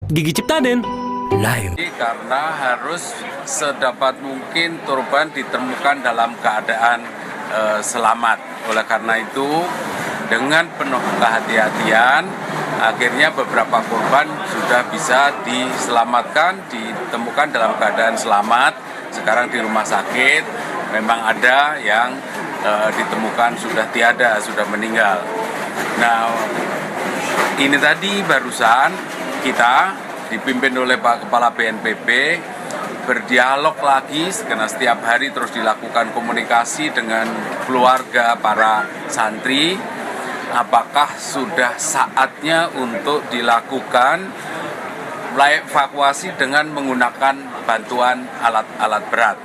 Gigi Ciptaden, live. Karena harus sedapat mungkin korban ditemukan dalam keadaan selamat. Oleh karena itu, dengan penuh kehati-hatian, akhirnya beberapa korban sudah bisa diselamatkan, ditemukan dalam keadaan selamat. Sekarang di rumah sakit, memang ada yang ditemukan sudah tiada, sudah meninggal. Nah, ini tadi barusan kita dipimpin oleh Pak Kepala BNPB berdialog lagi karena setiap hari terus dilakukan komunikasi dengan keluarga para santri. Apakah sudah saatnya untuk dilakukan evakuasi dengan menggunakan bantuan alat-alat berat?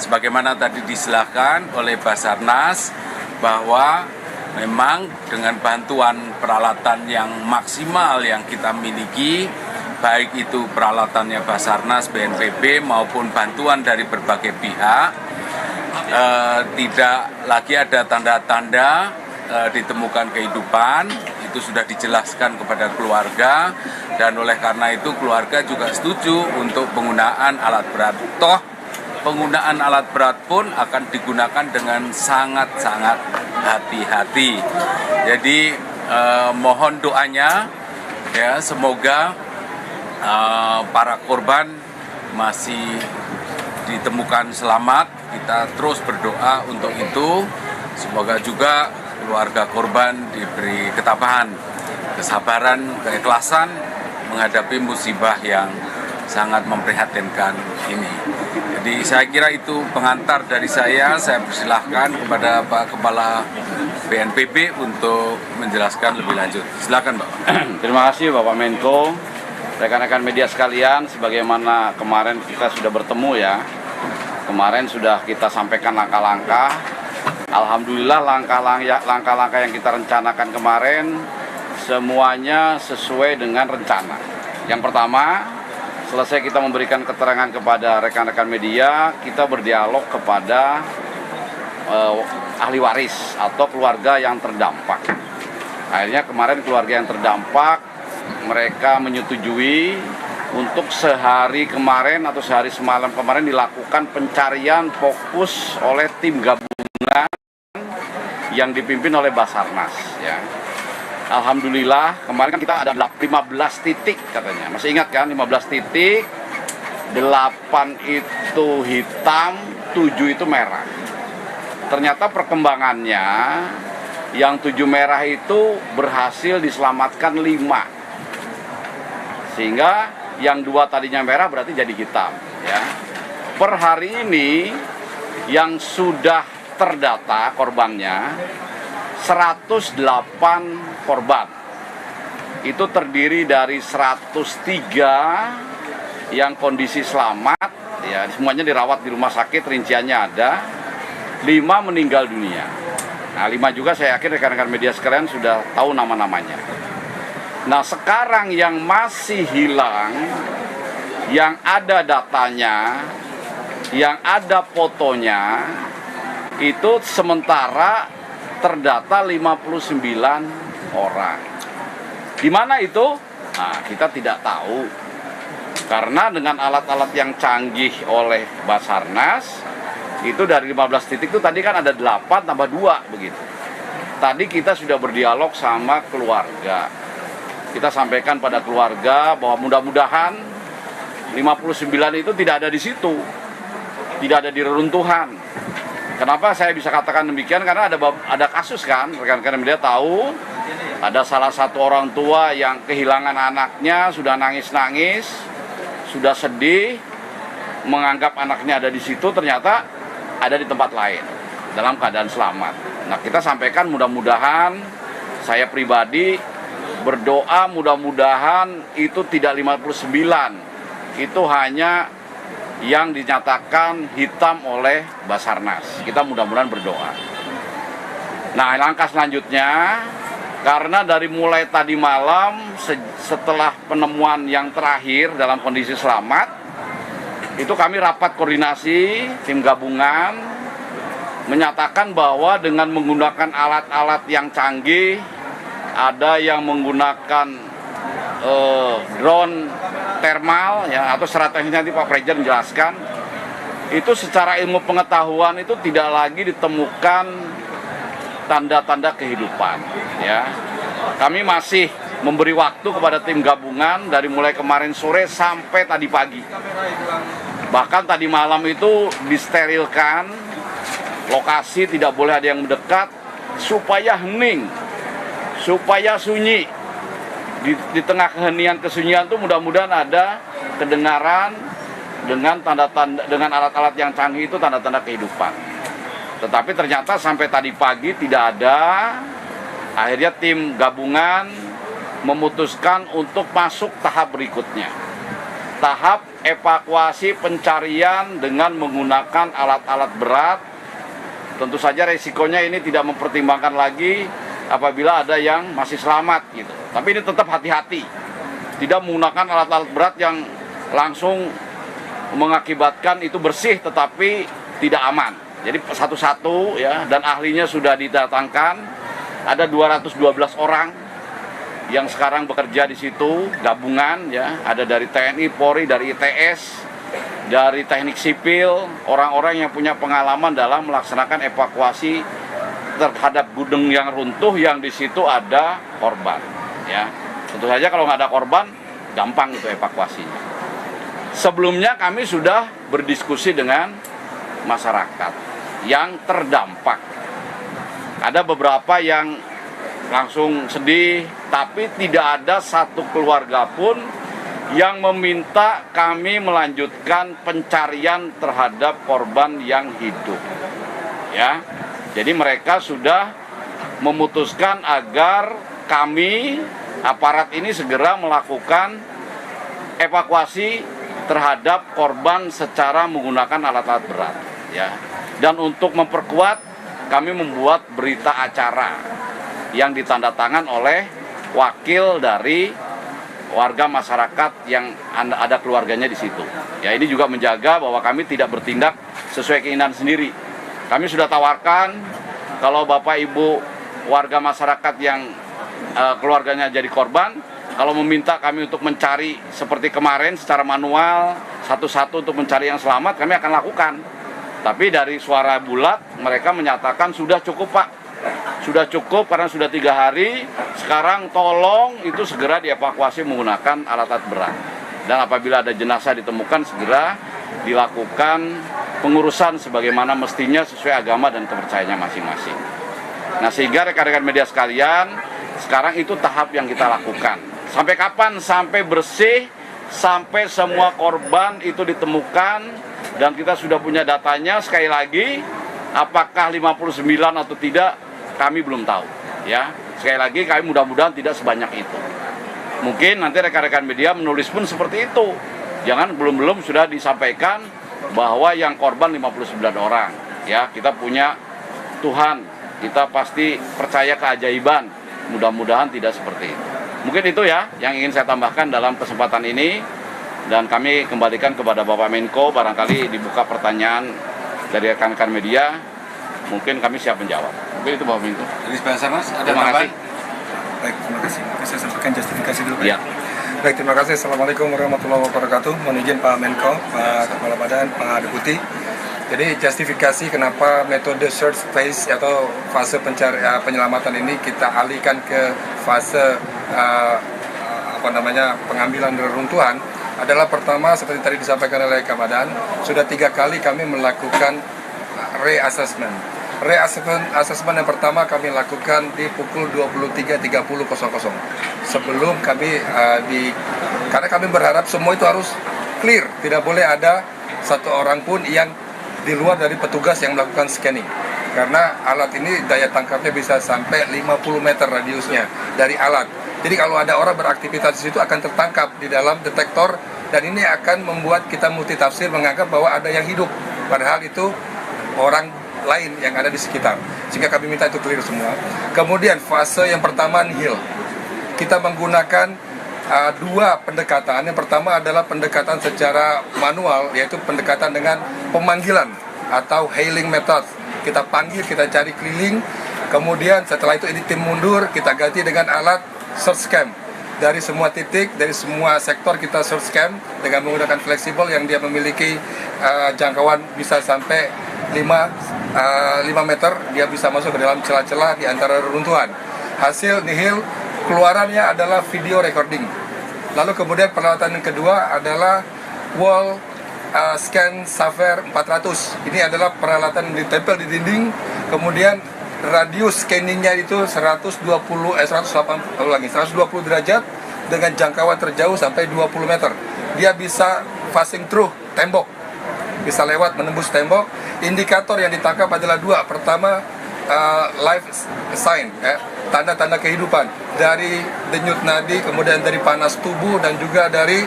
Sebagaimana tadi disilahkan oleh Basarnas bahwa memang dengan bantuan peralatan yang maksimal yang kita miliki, baik itu peralatannya Basarnas, BNPB maupun bantuan dari berbagai pihak, tidak lagi ada tanda-tanda ditemukan kehidupan. Itu sudah dijelaskan kepada keluarga, dan oleh karena itu keluarga juga setuju untuk penggunaan alat berat. Toh penggunaan alat berat pun akan digunakan dengan sangat-sangat hati-hati. Jadi mohon doanya ya, semoga para korban masih ditemukan selamat. Kita terus berdoa untuk itu. Semoga juga keluarga korban diberi ketabahan, kesabaran, keikhlasan menghadapi musibah yang sangat memprihatinkan ini. Jadi saya kira itu pengantar dari saya. Saya persilahkan kepada Pak Kepala BNPB untuk menjelaskan lebih lanjut. Silakan, Pak. Terima kasih Bapak Menko, rekan-rekan media sekalian. Sebagaimana kemarin kita sudah bertemu ya, kemarin sudah kita sampaikan langkah-langkah. Alhamdulillah langkah-langkah yang kita rencanakan kemarin semuanya sesuai dengan rencana. Yang pertama, selesai kita memberikan keterangan kepada rekan-rekan media, kita berdialog kepada ahli waris atau keluarga yang terdampak. Akhirnya kemarin keluarga yang terdampak, mereka menyetujui untuk sehari kemarin atau sehari semalam kemarin dilakukan pencarian fokus oleh tim gabungan yang dipimpin oleh Basarnas ya. Alhamdulillah kemarin kan kita ada 15 titik katanya. Masih ingat kan 15 titik? 8 itu hitam, 7 itu merah. Ternyata perkembangannya yang 7 merah itu berhasil diselamatkan 5. Sehingga yang 2 tadinya merah berarti jadi hitam ya. Per hari ini yang sudah terdata korbannya 108 korban. Itu terdiri dari 103 yang kondisi selamat ya, semuanya dirawat di rumah sakit, rinciannya ada. 5 meninggal dunia. Nah, 5 juga saya yakin rekan-rekan media sekalian sudah tahu nama-namanya. Nah, sekarang yang masih hilang, yang ada datanya, yang ada fotonya, itu sementara terdata 59 orang. Di mana itu? Nah, kita tidak tahu. Karena dengan alat-alat yang canggih oleh Basarnas, itu dari 15 titik itu tadi kan ada 8 tambah 2 begitu. Tadi kita sudah berdialog sama keluarga. Kita sampaikan pada keluarga bahwa mudah-mudahan 59 itu tidak ada di situ. Tidak ada di reruntuhan. Kenapa saya bisa katakan demikian? Karena ada kasus kan, rekan-rekan media tahu, ada salah satu orang tua yang kehilangan anaknya, sudah nangis-nangis, sudah sedih, menganggap anaknya ada di situ, ternyata ada di tempat lain, dalam keadaan selamat. Nah, kita sampaikan mudah-mudahan, saya pribadi berdoa mudah-mudahan itu tidak 59, itu hanya yang dinyatakan hitam oleh Basarnas. Kita mudah-mudahan berdoa. Nah, langkah selanjutnya, karena dari mulai tadi malam setelah penemuan yang terakhir dalam kondisi selamat, itu kami rapat koordinasi tim gabungan menyatakan bahwa dengan menggunakan alat-alat yang canggih, ada yang menggunakan drone thermal ya, atau secara teknis nanti Pak Presiden menjelaskan. Itu secara ilmu pengetahuan itu tidak lagi ditemukan tanda-tanda kehidupan ya. Kami masih memberi waktu kepada tim gabungan dari mulai kemarin sore sampai tadi pagi. Bahkan tadi malam itu disterilkan lokasi, tidak boleh ada yang mendekat supaya hening, supaya sunyi. Di tengah kehenian kesunyian itu mudah-mudahan ada kedengaran dengan tanda-tanda, dengan alat-alat yang canggih itu tanda-tanda kehidupan. Tetapi ternyata sampai tadi pagi tidak ada. Akhirnya tim gabungan memutuskan untuk masuk tahap berikutnya. Tahap evakuasi pencarian dengan menggunakan alat-alat berat. Tentu saja resikonya ini tidak mempertimbangkan lagi apabila ada yang masih selamat gitu. Tapi ini tetap hati-hati. Tidak menggunakan alat-alat berat yang langsung mengakibatkan itu bersih tetapi tidak aman. Jadi satu-satu ya, dan ahlinya sudah didatangkan. Ada 212 orang yang sekarang bekerja di situ, gabungan ya, ada dari TNI, Polri, dari ITS, dari teknik sipil, orang-orang yang punya pengalaman dalam melaksanakan evakuasi terhadap gudang yang runtuh yang di situ ada korban ya. Tentu saja kalau nggak ada korban gampang itu evakuasinya. Sebelumnya kami sudah berdiskusi dengan masyarakat yang terdampak. Ada beberapa yang langsung sedih, tapi tidak ada satu keluarga pun yang meminta kami melanjutkan pencarian terhadap korban yang hidup. Ya, jadi mereka sudah memutuskan agar kami, aparat ini segera melakukan evakuasi terhadap korban secara menggunakan alat-alat berat. Ya, dan untuk memperkuat, kami membuat berita acara yang ditandatangan oleh wakil dari warga masyarakat yang ada keluarganya di situ. Ya, ini juga menjaga bahwa kami tidak bertindak sesuai keinginan sendiri. Kami sudah tawarkan kalau Bapak Ibu warga masyarakat yang keluarganya jadi korban, kalau meminta kami untuk mencari seperti kemarin secara manual satu-satu untuk mencari yang selamat, kami akan lakukan. Tapi dari suara bulat mereka menyatakan sudah cukup Pak, sudah cukup karena sudah 3 hari. Sekarang tolong itu segera dievakuasi menggunakan alat-alat berat. Dan apabila ada jenazah ditemukan segera dilakukan pengurusan sebagaimana mestinya sesuai agama dan kepercayaannya masing-masing. Nah, sehingga rekan-rekan media sekalian, sekarang itu tahap yang kita lakukan. Sampai kapan? Sampai bersih, sampai semua korban itu ditemukan dan kita sudah punya datanya. Sekali lagi, apakah 59 atau tidak, kami belum tahu. Ya, sekali lagi kami mudah-mudahan tidak sebanyak itu. Mungkin nanti rekan-rekan media menulis pun seperti itu. Jangan belum sudah disampaikan bahwa yang korban 59 orang. Ya, kita punya Tuhan, kita pasti percaya keajaiban. Mudah-mudahan tidak seperti itu. Mungkin itu ya yang ingin saya tambahkan dalam kesempatan ini. Dan kami kembalikan kepada Bapak Menko, barangkali dibuka pertanyaan dari rekan-rekan media, mungkin kami siap menjawab. Mungkin itu Bapak Menko. Dari Basarnas, ada Terima kasih. Baik, terima kasih. Saya sampaikan justifikasi dulu. Ya. Baik, terima kasih. Assalamualaikum warahmatullahi wabarakatuh. Mohon izin Pak Menko, Pak Kepala Badan, Pak Deputi. Jadi justifikasi kenapa metode search phase atau fase penyelamatan ini kita alihkan ke fase pengambilan reruntuhan adalah pertama seperti tadi disampaikan oleh Kabadan, sudah 3 kali kami melakukan reassessment. Reassessment yang pertama kami lakukan di pukul 23.30 sebelum kami karena kami berharap semua itu harus clear, tidak boleh ada satu orang pun yang di luar dari petugas yang melakukan scanning. Karena alat ini daya tangkapnya bisa sampai 50 meter radiusnya dari alat. Jadi kalau ada orang beraktivitas di situ akan tertangkap di dalam detektor dan ini akan membuat kita multitafsir menganggap bahwa ada yang hidup. Padahal itu orang lain yang ada di sekitar. Sehingga kami minta itu clear semua. Kemudian fase yang pertama nihil. Kita menggunakan 2 pendekatan. Yang pertama adalah pendekatan secara manual, yaitu pendekatan dengan pemanggilan atau hailing method. Kita panggil, kita cari keliling. Kemudian setelah itu ini tim mundur, kita ganti dengan alat search cam. dari semua titik, dari semua sektor kita search scam dengan menggunakan fleksibel yang dia memiliki jangkauan bisa sampai 5 meter, dia bisa masuk ke dalam celah-celah di antara reruntuhan. Hasil nihil keluarannya adalah video recording. Lalu kemudian peralatan yang kedua adalah wall scan Saver 400. Ini adalah peralatan yang ditempel di dinding, kemudian radius scanningnya itu 120 derajat dengan jangkauan terjauh sampai 20 meter. Dia bisa passing through tembok, bisa lewat menembus tembok. Indikator yang ditangkap adalah dua. Pertama, life sign, tanda-tanda kehidupan dari denyut nadi, kemudian dari panas tubuh dan juga dari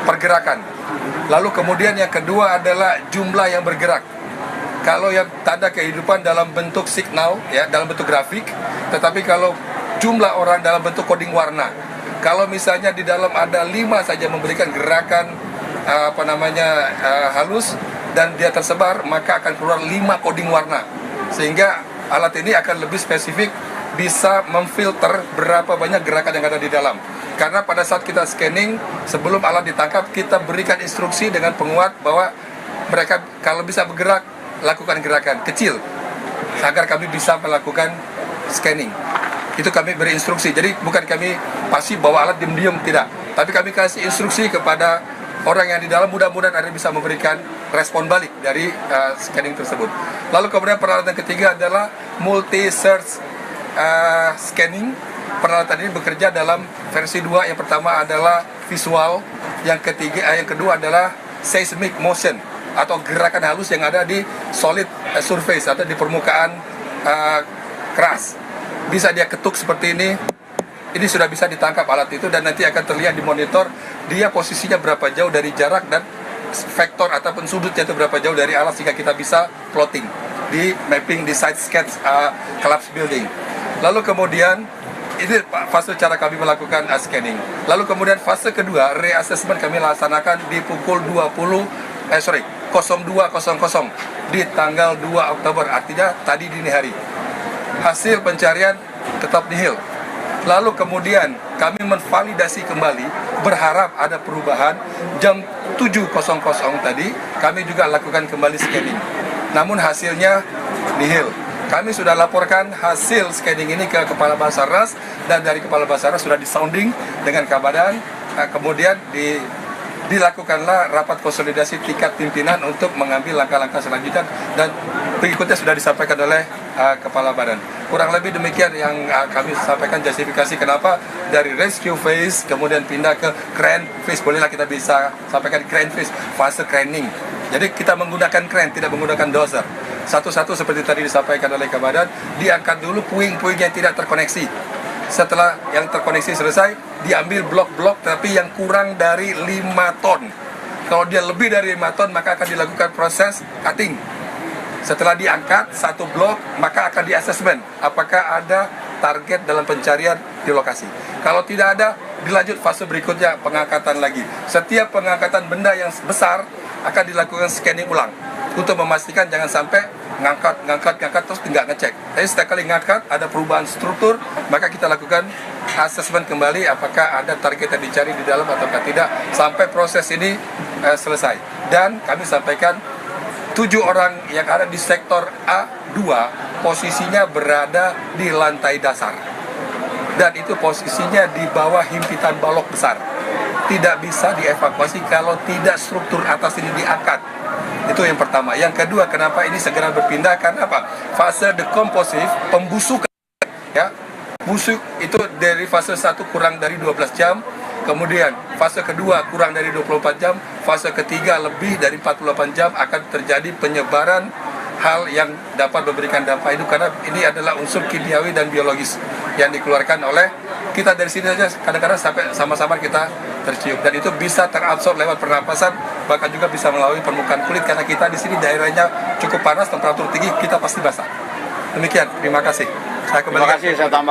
pergerakan. Lalu kemudian yang kedua adalah jumlah yang bergerak. Kalau yang tanda kehidupan dalam bentuk signal, ya, dalam bentuk grafik, tetapi kalau jumlah orang dalam bentuk coding warna. Kalau misalnya di dalam ada 5 saja memberikan gerakan halus dan dia tersebar, maka akan keluar 5 coding warna. Sehingga alat ini akan lebih spesifik, bisa memfilter berapa banyak gerakan yang ada di dalam. Karena pada saat kita scanning, sebelum alat ditangkap, kita berikan instruksi dengan penguat bahwa mereka kalau bisa bergerak, lakukan gerakan kecil agar kami bisa melakukan scanning. Itu kami beri instruksi. Jadi bukan kami pasif bawa alat diam-diam, tidak. Tapi kami kasih instruksi kepada orang yang di dalam, mudah-mudahan ada bisa memberikan respon balik dari scanning tersebut. Lalu kemudian peralatan ketiga adalah multi search scanning. Peralatan ini bekerja dalam versi 2. Yang pertama adalah visual, yang kedua adalah seismic motion atau gerakan halus yang ada di solid surface atau di permukaan keras. Bisa dia ketuk seperti ini sudah bisa ditangkap alat itu dan nanti akan terlihat di monitor dia posisinya berapa jauh dari jarak dan vektor ataupun sudutnya itu berapa jauh dari alat, sehingga kita bisa plotting di mapping di site sketch collapse building. Lalu kemudian ini fase cara kami melakukan scanning. Lalu kemudian fase kedua, reassessment kami laksanakan di pukul 02.00 di tanggal 2 Oktober, artinya tadi dini hari. Hasil pencarian tetap nihil. Lalu kemudian kami menvalidasi kembali, berharap ada perubahan. Jam 7.00 tadi kami juga lakukan kembali scanning. Namun hasilnya nihil. Kami sudah laporkan hasil scanning ini ke Kepala Basarnas dan dari Kepala Basarnas sudah disounding dengan Kabadan. Kemudian dilakukanlah rapat konsolidasi tingkat pimpinan untuk mengambil langkah-langkah selanjutnya dan berikutnya sudah disampaikan oleh Kepala Badan. Kurang lebih demikian yang kami sampaikan justifikasi kenapa dari rescue phase kemudian pindah ke crane phase. Bolehlah kita bisa sampaikan crane phase, fase craning. Jadi kita menggunakan crane, tidak menggunakan dozer. Satu-satu seperti tadi disampaikan oleh Kabadan, diangkat dulu puing-puing yang tidak terkoneksi. Setelah yang terkoneksi selesai, diambil blok-blok tapi yang kurang dari 5 ton. Kalau dia lebih dari 5 ton, maka akan dilakukan proses cutting. Setelah diangkat satu blok, maka akan di-assessment apakah ada target dalam pencarian di lokasi. Kalau tidak ada, dilanjut fase berikutnya, pengangkatan lagi. Setiap pengangkatan benda yang besar akan dilakukan scanning ulang untuk memastikan jangan sampai ngangkat terus tidak ngecek. Jadi setiap kali ngangkat ada perubahan struktur, maka kita lakukan assessment kembali apakah ada target yang dicari di dalam atau tidak sampai proses ini selesai. Dan kami sampaikan 7 orang yang ada di sektor A2 posisinya berada di lantai dasar dan itu posisinya di bawah himpitan balok besar. Tidak bisa dievakuasi kalau tidak struktur atas ini diangkat. Itu yang pertama. Yang kedua, kenapa ini segera berpindah? Karena apa? Fase decomposition, pembusukan, ya. Busuk itu dari fase 1 kurang dari 12 jam. Kemudian fase kedua kurang dari 24 jam. Fase ketiga lebih dari 48 jam akan terjadi penyebaran hal yang dapat memberikan dampak itu, karena ini adalah unsur kimiawi dan biologis yang dikeluarkan oleh kita dari sini saja kadang-kadang sampai sama-sama kita tercium dan itu bisa terabsorb lewat pernapasan, bahkan juga bisa melalui permukaan kulit karena kita di sini daerahnya cukup panas, temperatur tinggi, kita pasti basah. Demikian, terima kasih. Terima kasih, saya tambah.